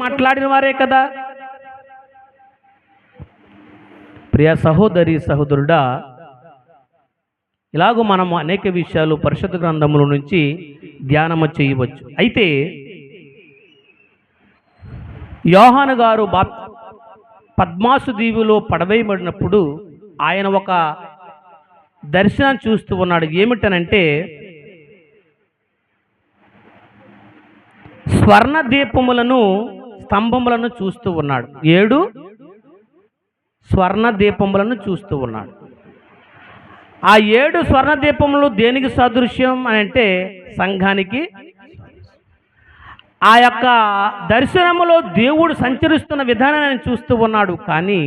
మాట్లాడిన వారే కదా. ప్రియ సహోదరి సహోదరుడా, ఇలాగూ మనము అనేక విషయాలు పరిశుద్ధ గ్రంథముల నుంచి ధ్యానము చేయవచ్చు. అయితే యోహాను గారు పద్మాసు దీవిలో పడవేయబడినప్పుడు ఆయన ఒక దర్శనం చూస్తూ ఉన్నాడు. ఏమిటనంటే స్వర్ణ దీపములను స్తంభములను చూస్తూ ఉన్నాడు. 7 స్వర్ణ దీపములను చూస్తూ ఉన్నాడు. ఆ 7 స్వర్ణ దీపములు దేనికి సాదృశ్యం అని అంటే సంఘానికి. ఆ యొక్క దర్శనములో దేవుడు సంచరిస్తున్న విధానాన్ని చూస్తూ ఉన్నాడు. కానీ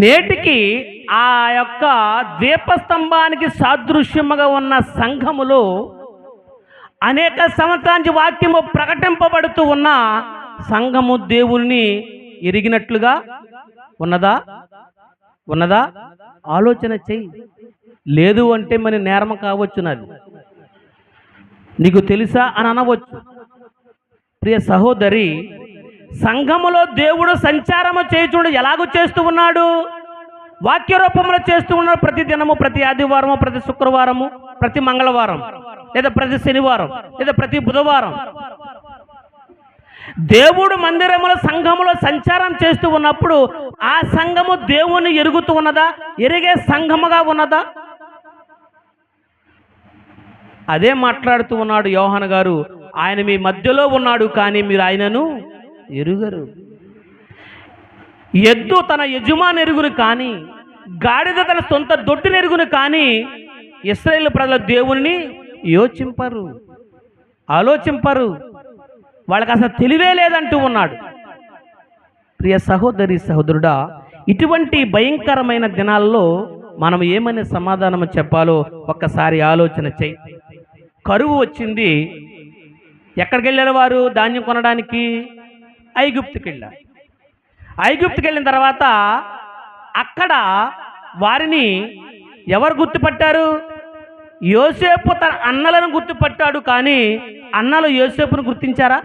నేటికి ఆ యొక్క దీపస్తంభానికి సాదృశ్యముగా ఉన్న సంఘములో అనేక సంవత్సరానికి వాక్యము ప్రకటింపబడుతూ ఉన్న సంఘము దేవుని ఎరిగినట్లుగా ఉన్నదా ఆలోచన చెయ్యి. లేదు అంటే మరి నేరం కావచ్చునది. నీకు తెలుసా అని అనవచ్చు. ప్రియ సహోదరి, సంఘములో దేవుడు సంచారము చేయుచుండు. ఎలాగో చేస్తూ ఉన్నాడు? వాక్య రూపంలో చేస్తూ ఉన్నాడు. ప్రతి దినము, ప్రతి ఆదివారము, ప్రతి శుక్రవారము, ప్రతి మంగళవారం, లేదా ప్రతి శనివారం, లేదా ప్రతి బుధవారం దేవుడు మందిరములో సంఘములో సంచారం చేస్తూ ఉన్నప్పుడు ఆ సంఘము దేవుని ఎరుగుతూ ఉన్నదా? ఎరిగే సంఘముగా ఉన్నదా? అదే మాట్లాడుతూ ఉన్నాడు యోహాను గారు. ఆయన మీ మధ్యలో ఉన్నాడు, కానీ మీరు ఆయనను ఎరుగరు. ఎద్దు తన యజమాని ఎరుగును, కానీ గాడిద తన సొంత దొడ్డిని ఎరుగును, కానీ ఇశ్రాయేలు ప్రజల దేవుని ఆలోచింపరు. వాళ్ళకి అసలు తెలివే లేదంటూ ఉన్నాడు. ప్రియ సహోదరి సహోదరుడా, ఇటువంటి భయంకరమైన దినాల్లో మనం ఏమని సమాధానం చెప్పాలో ఒక్కసారి ఆలోచన చెయ్యి. కరువు వచ్చింది. ఎక్కడికి వెళ్ళారు వారు? ధాన్యం కొనడానికి ఐగుప్తుకి వెళ్ళారు. ఐగుప్తుకి వెళ్ళిన తర్వాత అక్కడ వారిని ఎవరు గుర్తుపట్టారు? యోసేపు తన అన్నలను గుర్తుపట్టాడు, కానీ అన్నలు యోసేపును గుర్తించారా?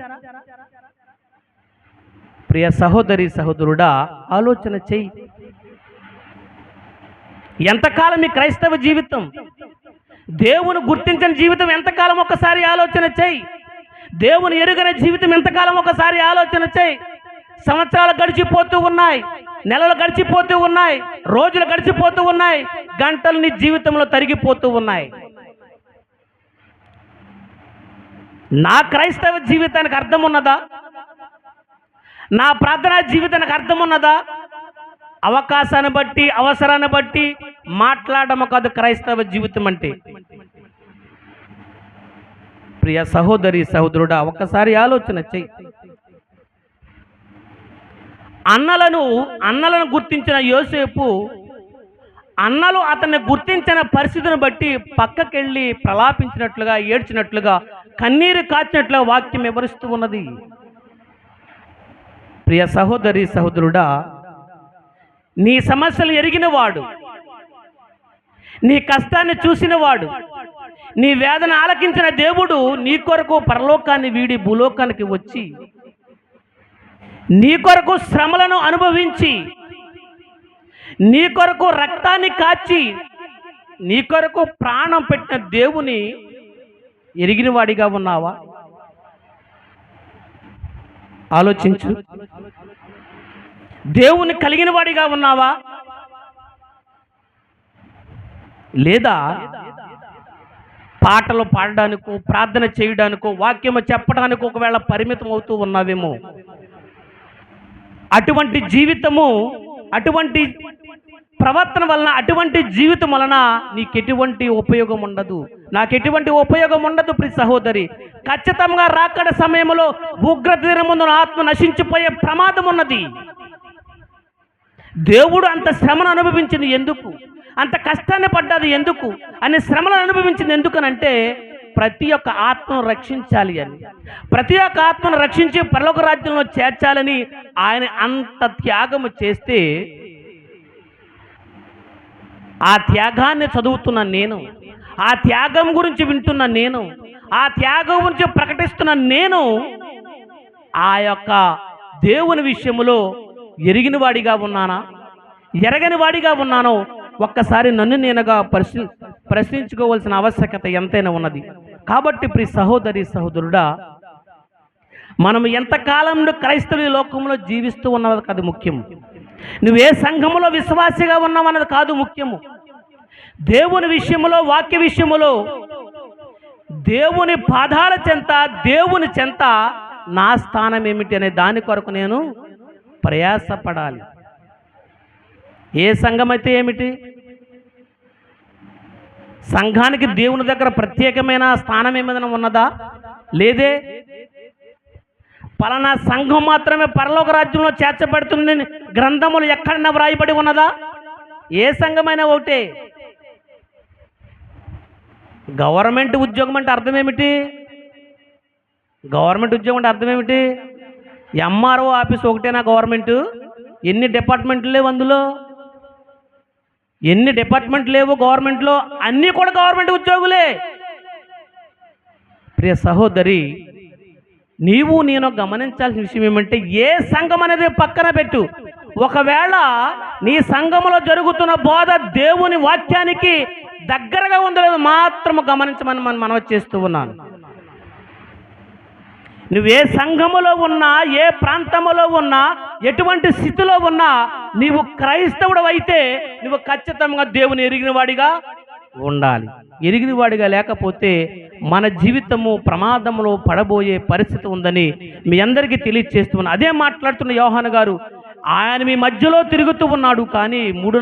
ప్రియ సహోదరి సహోదరుడా, ఆలోచన చెయ్యి. ఎంతకాలం ఈ క్రైస్తవ జీవితం? దేవుని గుర్తించిన జీవితం ఎంతకాలం? ఒక్కసారి ఆలోచన చెయ్యి. దేవుని ఎరుగని జీవితం ఎంతకాలం? ఒకసారి ఆలోచన చెయ్యి. సంవత్సరాలు గడిచిపోతూ ఉన్నాయి, నెలలు గడిచిపోతూ ఉన్నాయి, రోజులు గడిచిపోతూ ఉన్నాయి, గంటలు నీ జీవితంలో తరిగిపోతూ ఉన్నాయి. నా క్రైస్తవ జీవితానికి అర్థం ఉన్నదా? నా ప్రార్థనా జీవితానికి అర్థం ఉన్నదా? అవకాశాన్ని బట్టి, అవసరాన్ని బట్టి మాట్లాడము కాదు క్రైస్తవ జీవితం అంటే. ప్రియ సహోదరి సహోదరుడా, ఒక్కసారి ఆలోచన చెయ్యి. అన్నలను గుర్తించిన యోసేపు అన్నలు అతన్ని గుర్తించిన పరిస్థితిని బట్టి పక్కకెళ్ళి ప్రలాపించినట్లుగా, ఏడ్చినట్లుగా, కన్నీరు కాచినట్లుగా వాక్యం వివరిస్తూ ఉన్నది. ప్రియ సహోదరి సహోదరుడా, నీ సమస్యలు ఎరిగినవాడు, నీ కష్టాన్ని చూసినవాడు, నీ వేదన ఆలకించిన దేవుడు నీ కొరకు పరలోకాన్ని వీడి భూలోకానికి వచ్చి నీ కొరకు శ్రమలను అనుభవించి, నీ కొరకు రక్తాన్ని కాచి, నీ కొరకు ప్రాణం పెట్టిన దేవుని ఎరిగిన వాడిగా ఉన్నావా? ఆలోచించు. దేవుని కలిగిన వాడిగా ఉన్నావా? లేదా పాటలు పాడడానికో, ప్రార్థన చేయడానికో, వాక్యము చెప్పడానికో ఒకవేళ పరిమితం అవుతూ ఉన్నావేమో. అటువంటి జీవితము, అటువంటి ప్రవర్తన వలన, అటువంటి జీవితం వలన నీకెటువంటి ఉపయోగం ఉండదు, నాకెటువంటి ఉపయోగం ఉండదు. ప్రియ సహోదరి, ఖచ్చితంగా రాకడ సమయంలో ఉగ్రత దినమున ఆత్మ నశించిపోయే ప్రమాదం ఉన్నది. దేవుడు అంత శ్రమను అనుభవించింది ఎందుకు? అంత కష్టాన్ని పడ్డది ఎందుకు? అనే శ్రమలను అనుభవించింది ఎందుకనంటే ప్రతి ఒక్క ఆత్మను రక్షించాలి అని, ప్రతి ఒక్క ఆత్మను రక్షించి పరలోక రాజ్యంలో చేర్చాలని ఆయన అంత త్యాగము చేస్తే, ఆ త్యాగాన్ని చదువుతున్న నేను, ఆ త్యాగం గురించి వింటున్న నేను, ఆ త్యాగం గురించి ప్రకటిస్తున్న నేను ఆ యొక్క దేవుని విషయములో ఎరిగిన వాడిగా ఉన్నానా, ఎరగని వాడిగా ఉన్నానో ఒక్కసారి నన్ను నేనుగా ప్రశ్నించుకోవాల్సిన ఆవశ్యకత ఎంతైనా ఉన్నది. కాబట్టి ప్రియ సహోదరి సహోదరుడా, మనం ఎంతకాలంలో క్రైస్తవ లోకంలో జీవిస్తూ ఉన్నది కాదు ముఖ్యం. నువ్వే సంఘములో విశ్వాసిగా ఉన్నావన్నది కాదు ముఖ్యము. దేవుని విషయములో, వాక్య విషయములో, దేవుని పాదాల చెంత, దేవుని చెంత నా స్థానం ఏమిటి అనే దాని కొరకు నేను ప్రయాసపడాలి. ఏ సంఘం అయితే ఏమిటి? సంఘానికి దేవుని దగ్గర ప్రత్యేకమైన స్థానం ఏమైనా ఉన్నదా? లేదే. పలానా సంఘం మాత్రమే పరలోక రాజ్యంలో చేర్చబడుతుంది గ్రంథములు ఎక్కడన్నా వ్రాయబడి ఉన్నదా? ఏ సంఘమైనా ఒకటే. గవర్నమెంట్ ఉద్యోగం అంటే అర్థం ఏమిటి? గవర్నమెంట్ ఉద్యోగం అంటే అర్థం ఏమిటి? ఎంఆర్ఓ ఆఫీస్ ఒకటేనా గవర్నమెంట్? ఎన్ని డిపార్ట్మెంట్లు లేవు అందులో? ఎన్ని డిపార్ట్మెంట్లు లేవు గవర్నమెంట్లో? అన్నీ కూడా గవర్నమెంట్ ఉద్యోగులే. ప్రియ సహోదరి, నీవు నేను గమనించాల్సిన విషయం ఏమంటే, ఏ సంఘం అనేది పక్కన పెట్టు. ఒకవేళ నీ సంఘములో జరుగుతున్న బోధ దేవుని వాక్యానికి దగ్గరగా ఉండలేదు మాత్రం గమనించమని మనవి చేస్తూ ఉన్నాను. నువ్వే సంఘములో ఉన్నా, ఏ ప్రాంతములో ఉన్నా, ఎటువంటి స్థితిలో ఉన్నా, నీవు క్రైస్తవుడు అయితే నువ్వు ఖచ్చితంగా దేవుని ఎరిగిన వాడిగా ఉండాలి. ఎరిగిన వాడిగా లేకపోతే మన జీవితము ప్రమాదంలో పడబోయే పరిస్థితి ఉందని మీ అందరికీ తెలియజేస్తున్నాను. అదే మాట్లాడుతున్న యోహాను గారు, ఆయన మీ మధ్యలో తిరుగుతూ ఉన్నాడు, కానీ 3